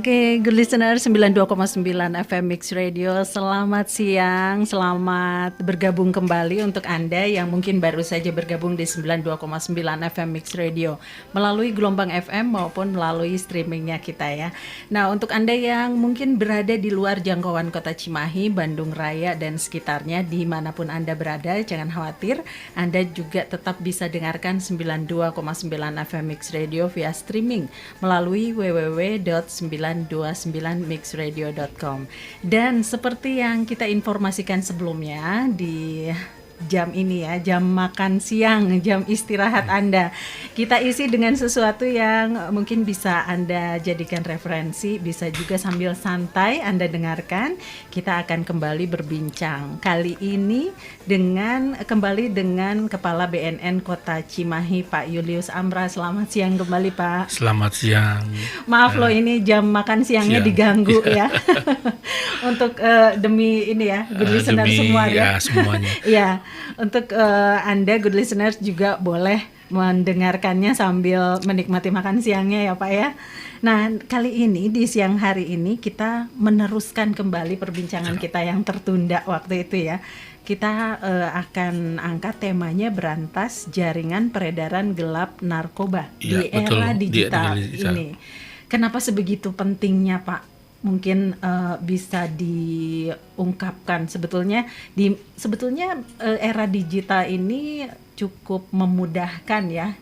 Oke, good listener 92,9 FM Mix Radio. Selamat siang, selamat bergabung kembali untuk Anda yang mungkin baru saja bergabung di 92,9 FM Mix Radio melalui gelombang FM maupun melalui streamingnya kita ya. Nah, untuk Anda yang mungkin berada di luar jangkauan Kota Cimahi, Bandung Raya dan sekitarnya, dimanapun Anda berada, jangan khawatir, Anda juga tetap bisa dengarkan 92,9 FM Mix Radio via streaming melalui www.929mixradio.com. Dan seperti yang kita informasikan sebelumnya di jam ini ya, jam makan siang, jam istirahat Anda, kita isi dengan sesuatu yang mungkin bisa Anda jadikan referensi, bisa juga sambil santai Anda dengarkan. Kita akan kembali berbincang kali ini kembali dengan Kepala BNN Kota Cimahi, Pak Julius Amra. Selamat siang kembali, Pak. Selamat siang. Maaf loh, ini jam makan siangnya diganggu ya. Untuk demi ini ya, good listener semua ya. Semuanya. Ya. Untuk Anda good listeners juga boleh mendengarkannya sambil menikmati makan siangnya ya Pak ya. Nah, kali ini di siang hari ini kita meneruskan kembali perbincangan kita yang tertunda waktu itu ya. Kita akan angkat temanya berantas jaringan peredaran gelap narkoba di era digital ini. Kenapa sebegitu pentingnya Pak? Mungkin bisa diungkapkan sebetulnya era digital ini cukup memudahkan ya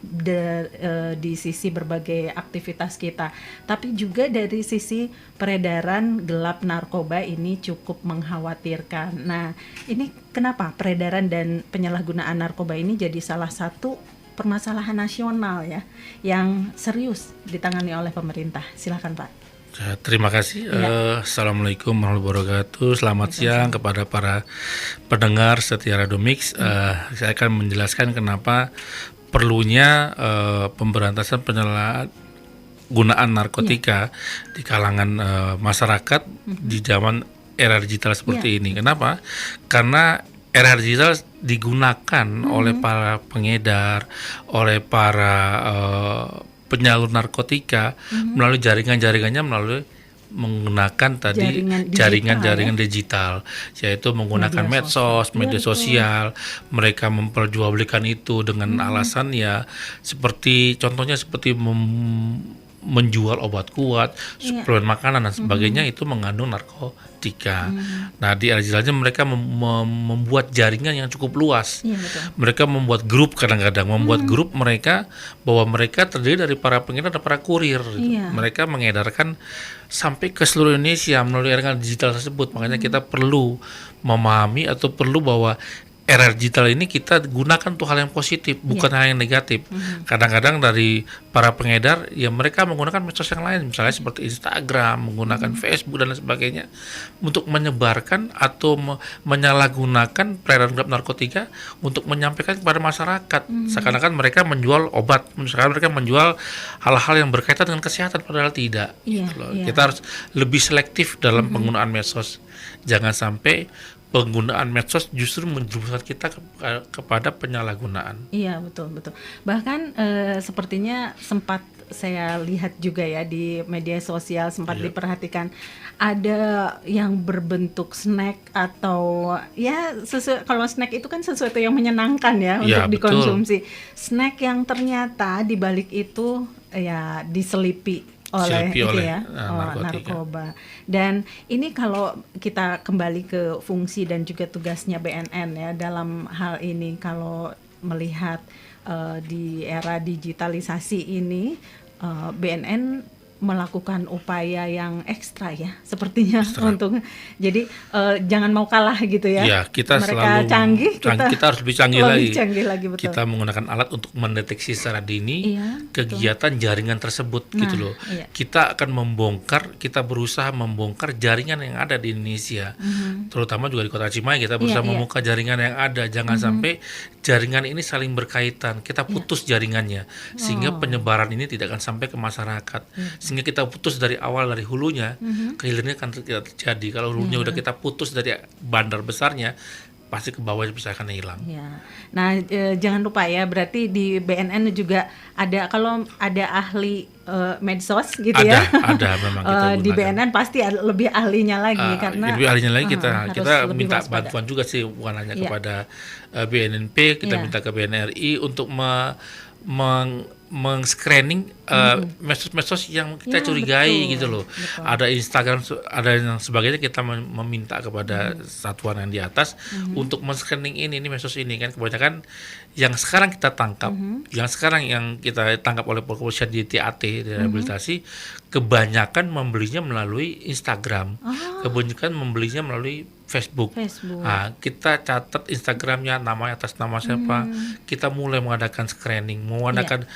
di sisi berbagai aktivitas kita, tapi juga dari sisi peredaran gelap narkoba ini cukup mengkhawatirkan. Nah, ini kenapa peredaran dan penyalahgunaan narkoba ini jadi salah satu permasalahan nasional ya yang serius ditangani oleh pemerintah. Silakan Pak. Terima kasih. Assalamualaikum warahmatullahi wabarakatuh. Selamat siang kepada para pendengar setia Radio Mix. Saya akan menjelaskan kenapa perlunya pemberantasan penyalahgunaan narkotika di kalangan masyarakat di zaman era digital seperti ini. Kenapa? Karena era digital digunakan oleh para pengedar, oleh para penyalur narkotika melalui jaringan-jaringannya menggunakan tadi jaringan digital, yaitu menggunakan media sosial. Mereka memperjualbelikan itu dengan alasan ya contohnya seperti menjual obat kuat, suplemen makanan dan sebagainya itu mengandung narkotika. Nah, di era digitalnya mereka membuat jaringan yang cukup luas. Mereka membuat grup kadang-kadang, grup mereka bahwa mereka terdiri dari para pengedar dan para kurir. Mereka mengedarkan sampai ke seluruh Indonesia melalui era digital tersebut. Makanya kita perlu memahami atau perlu bahwa era digital ini kita gunakan untuk hal yang positif, bukan hal yang negatif. Kadang-kadang dari para pengedar, ya mereka menggunakan medsos yang lain, misalnya seperti Instagram, menggunakan Facebook dan lain sebagainya, untuk menyebarkan atau menyalahgunakan peredaran gelap narkotika untuk menyampaikan kepada masyarakat. Seakan-akan mereka menjual obat, misalkan mereka menjual hal-hal yang berkaitan dengan kesehatan, padahal tidak. Kita harus lebih selektif dalam penggunaan medsos. Jangan sampai penggunaan medsos justru menjerumuskan kita kepada penyalahgunaan. Iya, betul. Bahkan sepertinya sempat saya lihat juga ya di media sosial, sempat diperhatikan ada yang berbentuk snack atau ya kalau snack itu kan sesuatu yang menyenangkan ya untuk dikonsumsi. Snack yang ternyata di balik itu ya diselipi oleh narkoba. Dan ini kalau kita kembali ke fungsi dan juga tugasnya BNN ya dalam hal ini, kalau melihat di era digitalisasi ini, BNN melakukan upaya yang ekstra ya, sepertinya Ekstra. untuk jadi jangan mau kalah gitu ya. Ya, kita Mereka selalu canggih, kita harus lebih canggih lebih lagi. canggih lagi, betul. Kita menggunakan alat untuk mendeteksi secara dini Iya, kegiatan jaringan tersebut gitu Nah, loh. iya. Kita akan kita berusaha membongkar jaringan yang ada di Indonesia. Terutama juga di Kota Cimahi kita berusaha Iya, iya. membuka jaringan yang ada. Jangan sampai jaringan ini saling berkaitan. Kita putus jaringannya sehingga penyebaran ini tidak akan sampai ke masyarakat. Sehingga kita putus dari awal dari hulunya, kehilirnya akan tidak terjadi. Kalau hulunya udah kita putus dari bandar besarnya, pasti ke bawah bisa akan hilang. Ya. Nah, jangan lupa ya, berarti di BNN juga ada, kalau ada ahli medsos gitu ya. Ada memang kita Di gunakan. BNN pasti ada lebih ahlinya lagi karena lebih ahlinya lagi harus kita lebih minta waspada. bantuan juga sih, bukan hanya Iya. kepada BNNP, kita Iya. minta ke BNRI untuk meng-screening medsos-medsos yang kita Ya, curigai betul, gitu loh. betul. Ada Instagram, ada yang sebagainya, kita meminta kepada satuan yang di atas untuk men-screening ini medsos ini kan kebanyakan yang sekarang kita tangkap, yang kita tangkap oleh kepolisian di TAT di rehabilitasi, kebanyakan membelinya melalui Instagram, kebanyakan membelinya melalui Facebook. Nah, kita catat Instagramnya, namanya atas nama siapa. Kita mulai mengadakan screening, mengadakan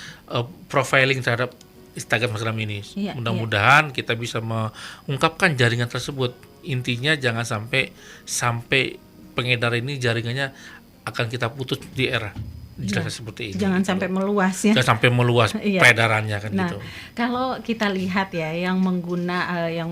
profiling terhadap Instagram ini. Iya, Mudah-mudahan kita bisa mengungkapkan jaringan tersebut. Intinya jangan sampai pengedar ini jaringannya akan kita putus di era jelasnya seperti ini. Jangan sampai meluas ya. Jangan sampai meluas Iya. peredarannya kan Nah, gitu. kalau kita lihat ya, yang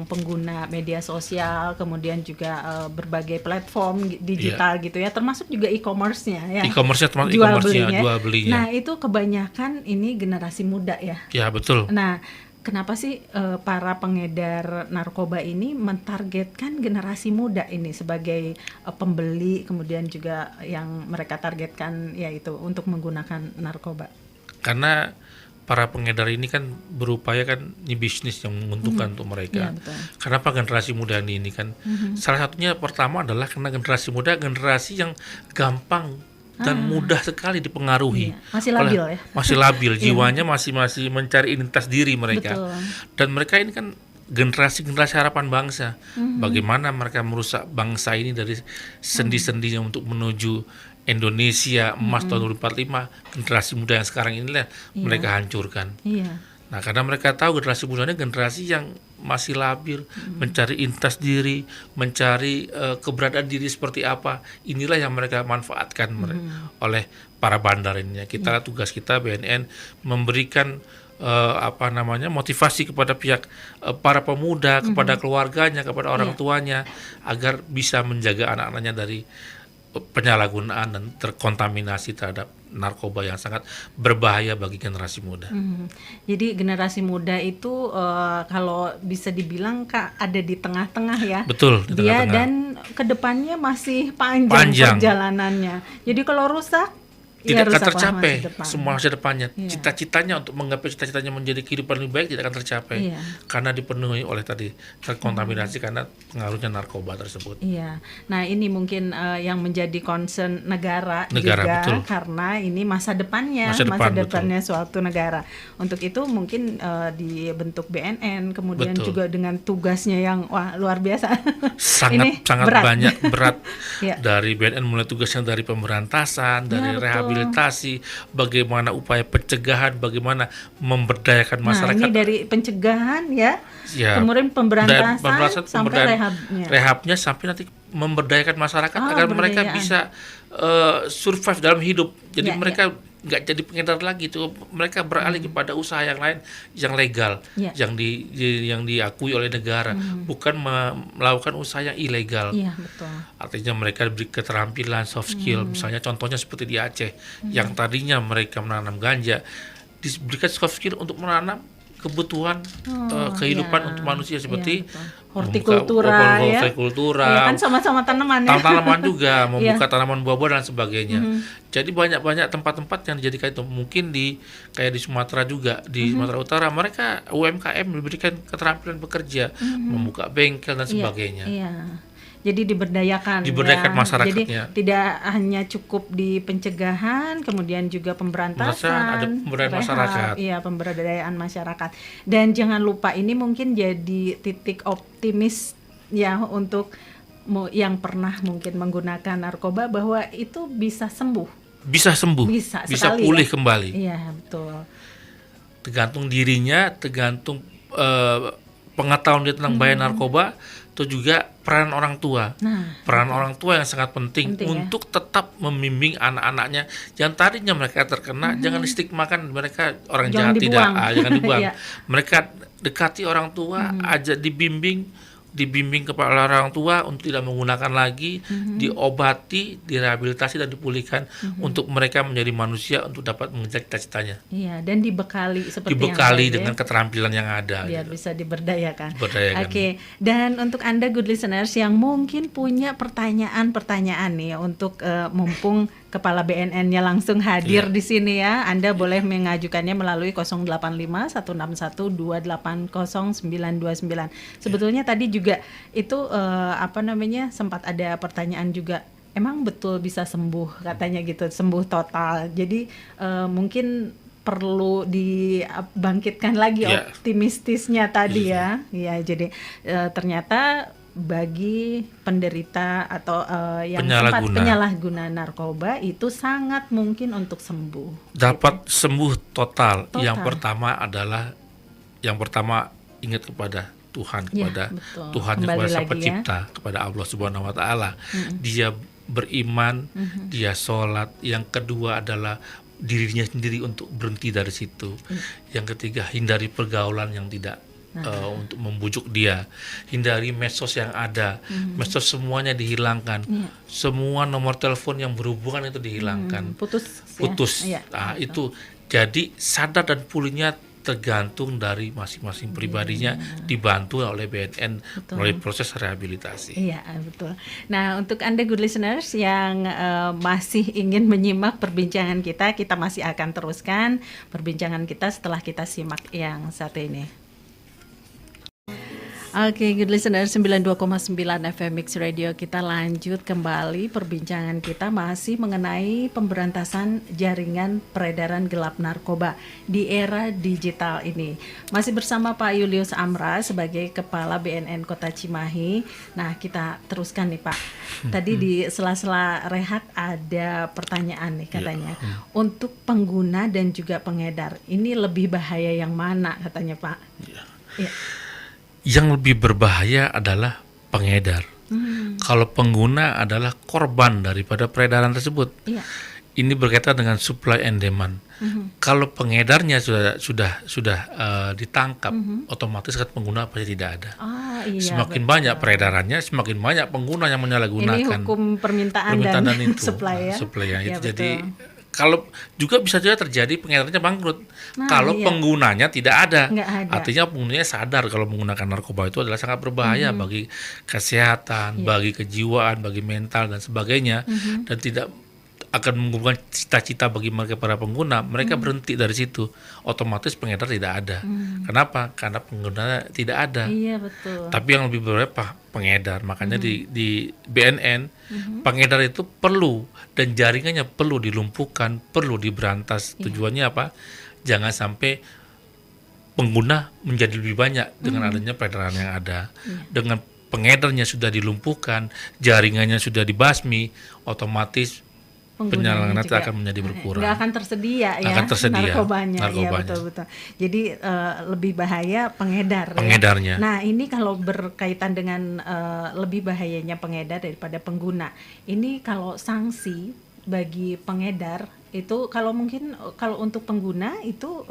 pengguna media sosial, kemudian juga berbagai platform digital gitu ya, termasuk juga e-commerce-nya ya. E-commerce-nya termasuk Jual e-commerce-nya, belinya. jual belinya. Nah, itu kebanyakan ini generasi muda ya. Ya, betul. Nah, kenapa sih para pengedar narkoba ini mentargetkan generasi muda ini sebagai pembeli, kemudian juga yang mereka targetkan yaitu untuk menggunakan narkoba? Karena para pengedar ini kan berupaya kan ini bisnis yang menguntungkan untuk mereka. Iya, betul. Kenapa generasi muda ini kan? Salah satunya pertama adalah karena generasi muda generasi yang gampang dan mudah sekali dipengaruhi. Iya, masih labil ya. Masih labil, jiwanya masih mencari identitas diri mereka. Betul. Dan mereka ini kan generasi harapan bangsa. Bagaimana mereka merusak bangsa ini dari sendi-sendinya untuk menuju Indonesia emas tahun 2045, generasi muda yang sekarang inilah mereka hancurkan. Iya. Nah, karena mereka tahu generasi muda ini generasi yang masih labil, mencari identitas diri, mencari keberadaan diri seperti apa. Inilah yang mereka manfaatkan oleh para bandar ini. Tugas kita BNN memberikan motivasi kepada pihak para pemuda, kepada keluarganya, kepada orang tuanya agar bisa menjaga anak-anaknya dari penyalahgunaan dan terkontaminasi terhadap narkoba yang sangat berbahaya bagi generasi muda. Jadi generasi muda itu kalau bisa dibilang Kak ada di tengah-tengah ya. Betul, di Dia tengah-tengah. dan kedepannya masih panjang perjalanannya. Jadi kalau rusak tidak akan rusaklah tercapai masa depan. semua masa depannya. Iya. Cita-citanya untuk menggapai cita-citanya menjadi kehidupan lebih baik tidak akan tercapai Iya. karena dipenuhi oleh tadi terkontaminasi karena pengaruhnya narkoba tersebut. Iya, nah ini mungkin yang menjadi concern negara juga, betul. karena ini masa depannya, Masa depan, depannya suatu negara. Untuk itu mungkin dibentuk BNN, kemudian Betul. juga dengan tugasnya yang luar biasa. Ini sangat berat. banyak berat Iya. dari BNN, mulai tugasnya dari pemberantasan, dari betul. rehabilitasi, bagaimana upaya pencegahan, bagaimana memberdayakan masyarakat. Nah, ini dari pencegahan ya, Ya, kemudian pemberantasan sampai pemberdayaan, rehabnya. rehabnya sampai nanti memberdayakan masyarakat agar mereka pemberdayaan. bisa survive dalam hidup. Jadi Ya, mereka nggak jadi pengedar lagi tuh, mereka beralih kepada usaha yang lain yang legal, Ya. yang diakui oleh negara, bukan melakukan usaha yang ilegal. Iya, betul. Artinya mereka diberi keterampilan soft skill, misalnya contohnya seperti di Aceh, yang tadinya mereka menanam ganja, diberikan soft skill untuk menanam kebutuhan kehidupan iya. untuk manusia seperti Iya, hortikultura, ya. hortikultura, Ya kan sama-sama tanaman ya. tanaman juga, membuka Iya. tanaman buah-buah dan sebagainya. Jadi banyak tempat-tempat yang dijadikan itu. Mungkin kayak di Sumatera juga, di Sumatera Utara mereka UMKM diberikan keterampilan bekerja, membuka bengkel dan sebagainya. Iya. Jadi diberdayakan Diberdayakan ya. masyarakatnya. Jadi tidak hanya cukup di pencegahan, kemudian juga pemberantasan, Ada pemberdayaan rehab, masyarakat. iya pemberdayaan masyarakat. Dan jangan lupa ini mungkin jadi titik optimis ya untuk yang pernah mungkin menggunakan narkoba bahwa itu bisa sembuh. Bisa sembuh, Bisa bisa sekali pulih ya. kembali. Iya, betul. Tergantung dirinya, tergantung pengetahuan dia tentang bahaya narkoba, itu juga peran orang tua. Nah, Peran orang tua yang sangat penting Penting, ya. untuk tetap membimbing anak-anaknya. Yang tadinya mereka terkena, jangan distigmakan mereka orang Jangan jahat, tidak, dibuang. jangan dibuang. Iya. Mereka dekati orang tua, aja dibimbing kepala orang tua untuk tidak menggunakan lagi, diobati, direhabilitasi dan dipulihkan untuk mereka menjadi manusia untuk dapat mengejar cita-citanya. Iya, dan dibekali seperti Dibekali yang tadi, dengan ya, keterampilan yang ada. biar gitu. bisa diberdayakan. Diberdayakan. Oke, dan untuk Anda good listeners yang mungkin punya pertanyaan-pertanyaan nih untuk mumpung Kepala BNN-nya langsung hadir di sini ya, Anda boleh mengajukannya melalui 085 161 280 929. Sebetulnya tadi juga itu sempat ada pertanyaan juga. Emang betul bisa sembuh katanya gitu, sembuh total. Jadi mungkin perlu dibangkitkan lagi optimistisnya tadi ya. Ya, jadi ternyata bagi penderita atau yang sempat penyalahguna narkoba itu sangat mungkin untuk sembuh. Dapat sembuh total. Yang pertama ingat kepada Tuhan, kepada Tuhan yang kuasa pencipta, kepada Allah Subhanahu wa taala. Dia beriman, dia sholat. Yang kedua adalah dirinya sendiri untuk berhenti dari situ. Yang ketiga, hindari pergaulan yang tidak untuk membujuk dia. Hindari medsos yang ada. Medsos semuanya dihilangkan. Semua nomor telepon yang berhubungan itu dihilangkan. Putus. Ya. Nah, itu. Jadi sadar dan pulihnya tergantung dari masing-masing pribadinya, dibantu oleh BNN melalui proses rehabilitasi. Iya, betul. Nah, untuk Anda good listeners yang masih ingin menyimak perbincangan kita masih akan teruskan perbincangan kita setelah kita simak yang satu ini. Oke, good listener 92,9 FM Mix Radio, kita lanjut kembali perbincangan kita masih mengenai pemberantasan jaringan peredaran gelap narkoba di era digital ini. Masih bersama Pak Julius Amra sebagai Kepala BNN Kota Cimahi. Nah, kita teruskan nih Pak. Tadi di sela-sela rehat ada pertanyaan nih katanya. Untuk pengguna dan juga pengedar, ini lebih bahaya yang mana katanya Pak? Iya. Yang lebih berbahaya adalah pengedar. Kalau pengguna adalah korban daripada peredaran tersebut. Ini berkaitan dengan supply and demand. Kalau pengedarnya sudah ditangkap, otomatis kan pengguna pasti tidak ada. Semakin banyak peredarannya, semakin banyak pengguna yang menyalahgunakan. Ini hukum permintaan dan itu, supply ya. Supply Ya, itu. Jadi betul. kalau juga bisa juga terjadi pengedarnya bangkrut. Kalau penggunanya tidak ada. Artinya penggunanya sadar kalau menggunakan narkoba itu adalah sangat berbahaya bagi kesehatan, bagi kejiwaan, bagi mental dan sebagainya, dan tidak akan menggugurkan cita-cita bagi mereka para pengguna. Mereka berhenti dari situ, otomatis pengedar tidak ada. Kenapa? Karena pengguna tidak ada. Iya, betul. Tapi yang lebih berbahaya pengedar. Makanya di BNN pengedar itu perlu dan jaringannya perlu dilumpuhkan, perlu diberantas. Tujuannya apa? Jangan sampai pengguna menjadi lebih banyak dengan adanya peredaran yang ada. Dengan pengedarnya sudah dilumpuhkan, jaringannya sudah dibasmi, otomatis penyalahgunaan nanti akan menjadi berkurang. Nggak akan tersedia ya narkobanya. Ya, betul. Jadi lebih bahaya pengedarnya. Nah, ini kalau berkaitan dengan lebih bahayanya pengedar daripada pengguna. Ini kalau sanksi bagi pengedar itu kalau untuk pengguna itu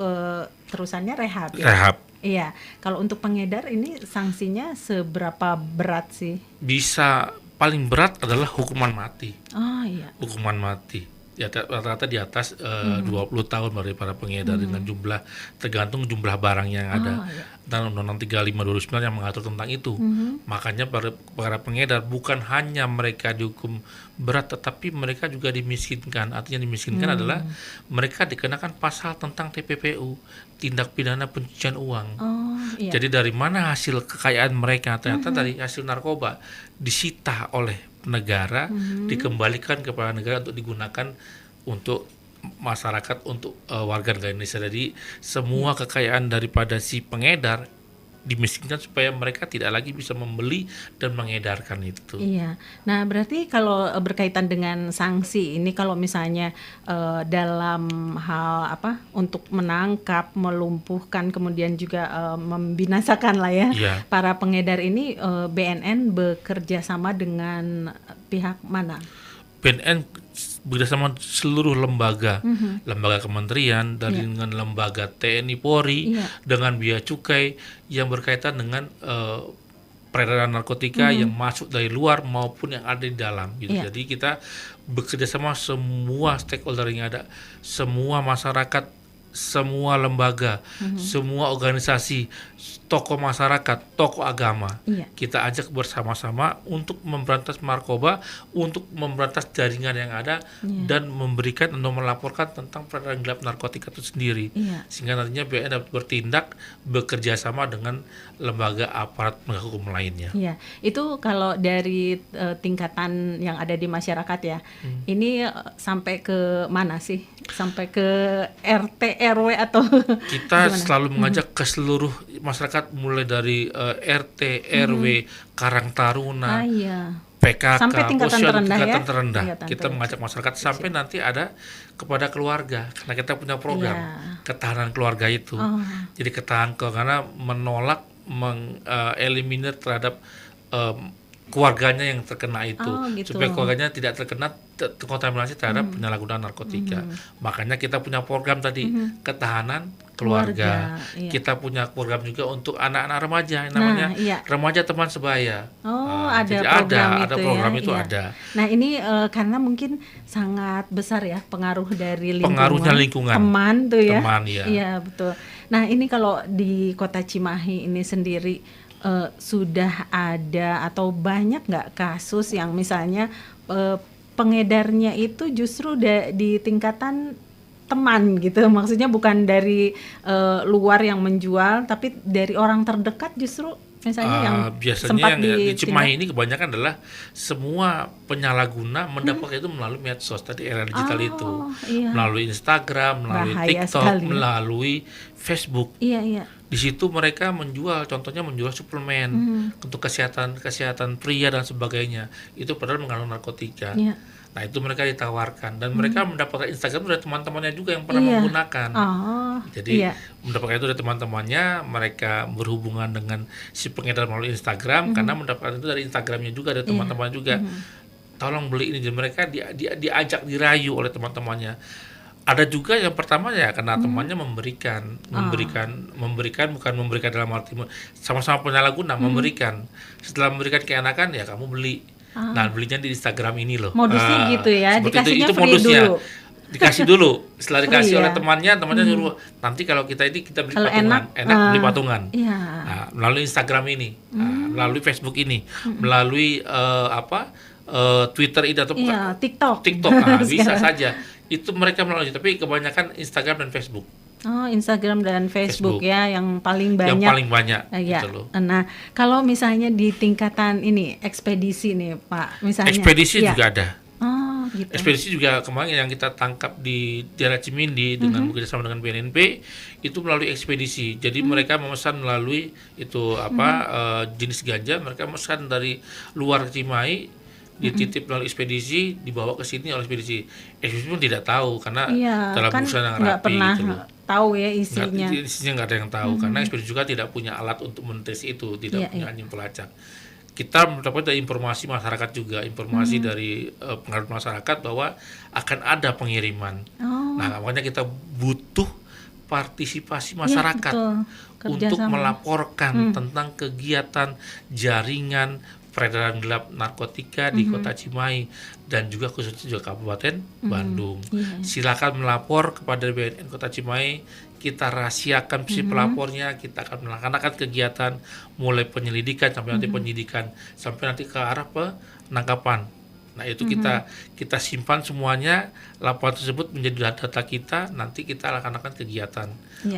terusannya rehab. Ya? Rehab. Iya. Kalau untuk pengedar ini sanksinya seberapa berat sih? Bisa paling berat adalah hukuman mati. Hukuman mati. Ya, rata-rata di atas 20 tahun dari para pengedar dengan jumlah, tergantung jumlah barang yang ada. Dan Undang-Undang 35 2009 yang mengatur tentang itu. Makanya para pengedar bukan hanya mereka dihukum berat, tetapi mereka juga dimiskinkan. Artinya dimiskinkan adalah mereka dikenakan pasal tentang TPPU, tindak pidana pencucian uang. iya. Jadi dari mana hasil kekayaan mereka? Ternyata dari hasil narkoba disita oleh negara, dikembalikan kepada negara untuk digunakan untuk masyarakat, untuk warga negara Indonesia. Jadi semua kekayaan daripada si pengedar dimiskinkan supaya mereka tidak lagi bisa membeli dan mengedarkan itu. Iya. Nah, berarti kalau berkaitan dengan sanksi ini, kalau misalnya dalam hal apa untuk menangkap, melumpuhkan, kemudian juga membinasakan lah ya Iya. para pengedar ini, BNN bekerja sama dengan pihak mana? BNN bekerjasama seluruh lembaga, lembaga kementerian, dari dengan lembaga TNI Polri, Iya. dengan bea cukai yang berkaitan dengan peredaran narkotika yang masuk dari luar maupun yang ada di dalam. Gitu. Iya. Jadi kita bekerjasama semua stakeholder yang ada, semua masyarakat, semua lembaga, semua organisasi, tokoh masyarakat, tokoh agama. Iya. Kita ajak bersama-sama untuk memberantas narkoba, untuk memberantas jaringan yang ada, dan memberikan atau melaporkan tentang peredaran gelap narkotika itu sendiri. Iya. Sehingga nantinya BNN dapat bertindak bekerja sama dengan lembaga aparat penegak hukum lainnya. Iya, itu kalau dari tingkatan yang ada di masyarakat ya, ini sampai ke mana sih? Sampai ke RT, RW atau Kita gimana? selalu mengajak ke seluruh masyarakat, mulai dari RT, RW, Karang Taruna, Iya. PKK, Sampai tingkatan posyandu, terendah ya? tingkatan terendah. Tingkatan Kita terendah. mengajak masyarakat sampai nanti ada kepada keluarga, karena kita punya program Iya. ketahanan keluarga itu. Oh. Jadi ketahanan karena menolak mengeliminir terhadap keluarganya yang terkena itu, Oh, gitu. supaya keluarganya tidak terkena terkontaminasi terhadap penyalahgunaan narkotika. Makanya kita punya program tadi ketahanan keluarga. Iya. Kita punya program juga untuk anak-anak remaja yang namanya iya. Remaja Teman Sebaya. Oh, Nah, ada jadi program ada itu program ya. itu Iya. ada. Nah, ini karena mungkin sangat besar ya pengaruh dari lingkungan. Pengaruhnya lingkungan. Teman tuh ya. Teman, ya. Iya, betul. Nah, ini kalau di Kota Cimahi ini sendiri sudah ada atau banyak nggak kasus yang misalnya pengedarnya itu justru di tingkatan teman gitu, maksudnya bukan dari luar yang menjual, tapi dari orang terdekat justru misalnya yang biasanya sempat yang di ditindak. Cimahi ini kebanyakan adalah semua penyalahguna mendapatkan itu melalui medsos, tadi era digital itu, iya. melalui Instagram, melalui Bahaya TikTok, sekali. melalui Facebook. Iya, iya. Di situ mereka menjual, contohnya menjual suplemen untuk kesehatan pria dan sebagainya. Itu padahal mengandung narkotika. Iya. Nah, itu mereka ditawarkan dan mereka mendapatkan Instagram dari teman-temannya juga yang pernah Iya. menggunakan. Oh, Jadi iya. mendapatkan itu dari teman-temannya, mereka berhubungan dengan si pengedar melalui Instagram karena mendapatkan itu dari Instagramnya juga, dari teman-teman juga. Tolong beli ini, dan mereka diajak, dirayu oleh teman-temannya. Ada juga yang pertama ya karena temannya memberikan bukan memberikan dalam arti sama-sama penyalahguna, memberikan. Setelah memberikan keenakan ya kamu beli. Nah, belinya di Instagram ini loh. Modusnya gitu ya, seperti dikasihnya itu free modusnya. dulu. Dikasih dulu, setelah Free dikasih ya? oleh temannya suruh nanti kalau kita beli Kalau patungan, enak beli patungan. Iya. Nah, melalui Instagram ini, melalui Facebook ini, melalui Twitter ini atau Iya, TikTok. nah, bisa Sekarang. saja. Itu mereka melalui, tapi kebanyakan Instagram dan Facebook Oh, Instagram dan Facebook, Facebook. ya yang paling banyak. yang paling banyak Iya. gitu loh. Nah, kalau misalnya di tingkatan ini ekspedisi nih, Pak, misalnya. Ekspedisi Iya. juga ada. Oh, gitu. Ekspedisi juga kemarin yang kita tangkap di daerah Cimindi dengan bekerjasama dengan BNNP itu melalui ekspedisi. Jadi mereka memesan melalui itu jenis ganja, mereka memesan dari luar Cimahi, dititip melalui ekspedisi, dibawa ke sini oleh ekspedisi. Ekspedisi pun tidak tahu karena Iya, dalam kan busana yang nggak rapi pernah gitu loh. tahu ya isinya. Isinya nggak ada yang tahu karena ekspedisi juga tidak punya alat untuk mendeteksi itu, tidak Iya, punya iya. anjing pelacak. Kita mendapat dari informasi masyarakat juga, informasi dari pengaruh masyarakat bahwa akan ada pengiriman. Oh, Nah, makanya kita butuh partisipasi iya, masyarakat betul. untuk Kerjasama. melaporkan tentang kegiatan jaringan peredaran gelap narkotika di Kota Cimahi dan juga khususnya juga Kabupaten Bandung. Iya. Silakan melapor kepada BNN Kota Cimahi, kita rahasiakan si pelapornya, kita akan melaksanakan kegiatan mulai penyelidikan sampai nanti penyidikan sampai nanti ke arah penangkapan. Nah, itu kita simpan semuanya, laporan tersebut menjadi data kita, nanti kita akan kegiatan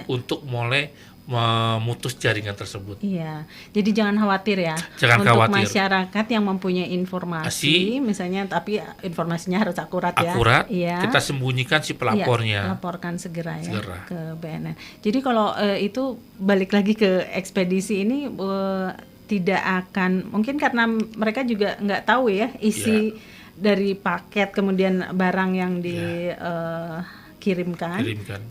untuk mulai memutus jaringan tersebut. Iya, jadi jangan khawatir ya. Jangan untuk khawatir. Masyarakat yang mempunyai informasi, misalnya, tapi informasinya harus akurat ya. Akurat. Iya. Kita sembunyikan si pelapornya. Iya, laporkan segera ya ke BNN. Jadi kalau itu balik lagi ke ekspedisi ini tidak akan, mungkin karena mereka juga nggak tahu ya isi dari paket kemudian barang yang dikirimkan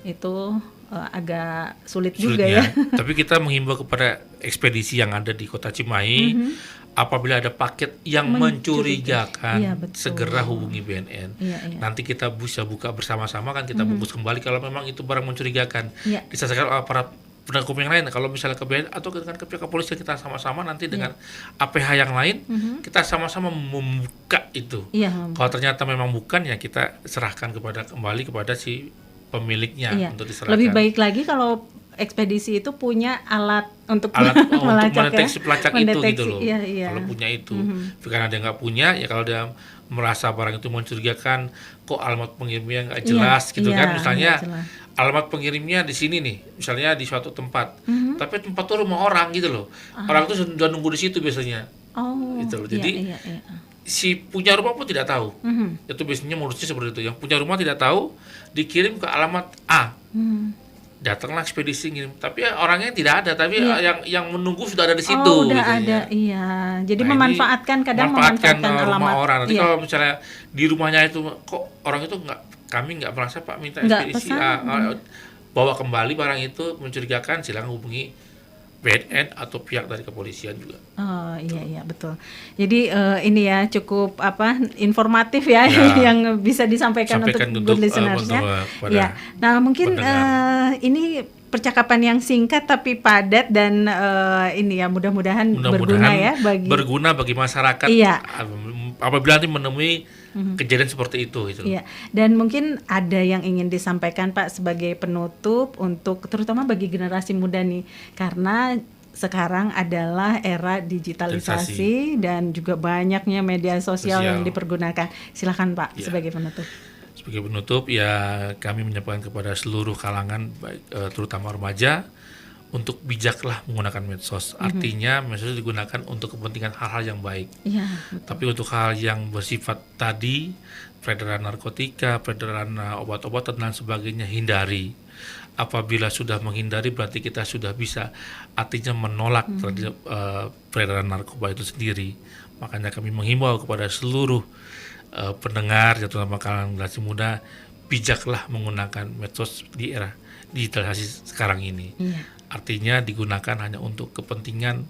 itu agak sulit juga ya. Tapi kita menghimbau kepada ekspedisi yang ada di Kota Cimahi, apabila ada paket yang mencurigakan, segera hubungi BNN. Nanti kita bisa buka bersama-sama, kan kita bungkus kembali kalau memang itu barang mencurigakan. Diselesaikan oleh aparat penegak hukum yang lain. Kalau misalnya ke BNN atau dengan ke pihak kepolisian, kita sama-sama nanti dengan APH yang lain, kita sama-sama membuka itu. Kalau ternyata memang bukan, ya kita serahkan kembali kepada si pemiliknya untuk diserahkan. Lebih baik lagi kalau ekspedisi itu punya alat untuk mendeteksi pelacak itu gitu loh. Kalau punya itu. Karena dia nggak punya, ya kalau dia merasa barang itu mencurigakan, kok alamat pengirimnya nggak jelas gitu kan, misalnya alamat pengirimnya di sini nih, misalnya di suatu tempat, tapi tempat itu rumah orang gitu loh. Orang itu sudah nunggu di situ biasanya. Gitu loh. Jadi si punya rumah pun tidak tahu. Itu biasanya modusnya seperti itu. Yang punya rumah tidak tahu, dikirim ke alamat A. Datanglah ekspedisi ngirim, tapi orangnya tidak ada, tapi yang menunggu sudah ada di situ. Udah ada, Jadi memanfaatkan memanfaatkan rumah orang. Nanti kalau misalnya di rumahnya itu kok orang itu kami nggak merasa Pak minta ekspedisi, bawa kembali barang itu mencurigakan, silakan hubungi BNN atau pihak dari kepolisian juga. Iya betul. Jadi ini ya cukup informatif ya, yang bisa disampaikan untuk good listeners-nya. Nah mungkin ini percakapan yang singkat tapi padat dan ini ya mudah-mudahan berguna bagi masyarakat. Apabila nanti menemui kejadian seperti itu gitu. Dan mungkin ada yang ingin disampaikan Pak sebagai penutup untuk terutama bagi generasi muda nih, karena sekarang adalah era digitalisasi dan juga banyaknya media sosial yang dipergunakan. Silakan Pak sebagai penutup. Sebagai penutup kami menyampaikan kepada seluruh kalangan, terutama remaja, untuk bijaklah menggunakan medsos. Artinya medsos digunakan untuk kepentingan hal-hal yang baik. Tapi untuk hal yang bersifat tadi, peredaran narkotika, peredaran obat-obatan dan sebagainya, hindari. Apabila sudah menghindari, berarti kita sudah bisa artinya menolak terhadap peredaran narkoba itu sendiri. Makanya kami menghimbau kepada seluruh pendengar, terutama kalangan generasi muda, bijaklah menggunakan medsos di era digitalisasi sekarang ini. Artinya digunakan hanya untuk kepentingan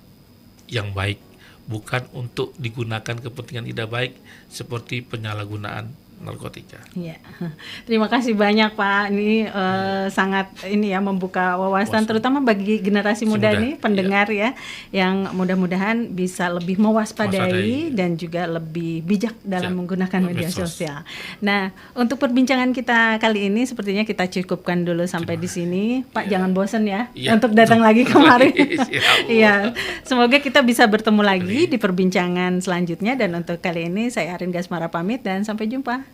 yang baik, bukan untuk digunakan kepentingan tidak baik seperti penyalahgunaan narkotika. Terima kasih banyak Pak. Ini sangat membuka wawasan terutama bagi generasi muda nih, pendengar yang mudah-mudahan bisa lebih mewaspadai dan juga lebih bijak dalam menggunakan media sosial. Nah, untuk perbincangan kita kali ini sepertinya kita cukupkan dulu sampai di sini. Pak jangan bosan ya untuk datang lagi kemari. Semoga kita bisa bertemu lagi di perbincangan selanjutnya, dan untuk kali ini saya Arin Gasmara pamit dan sampai jumpa.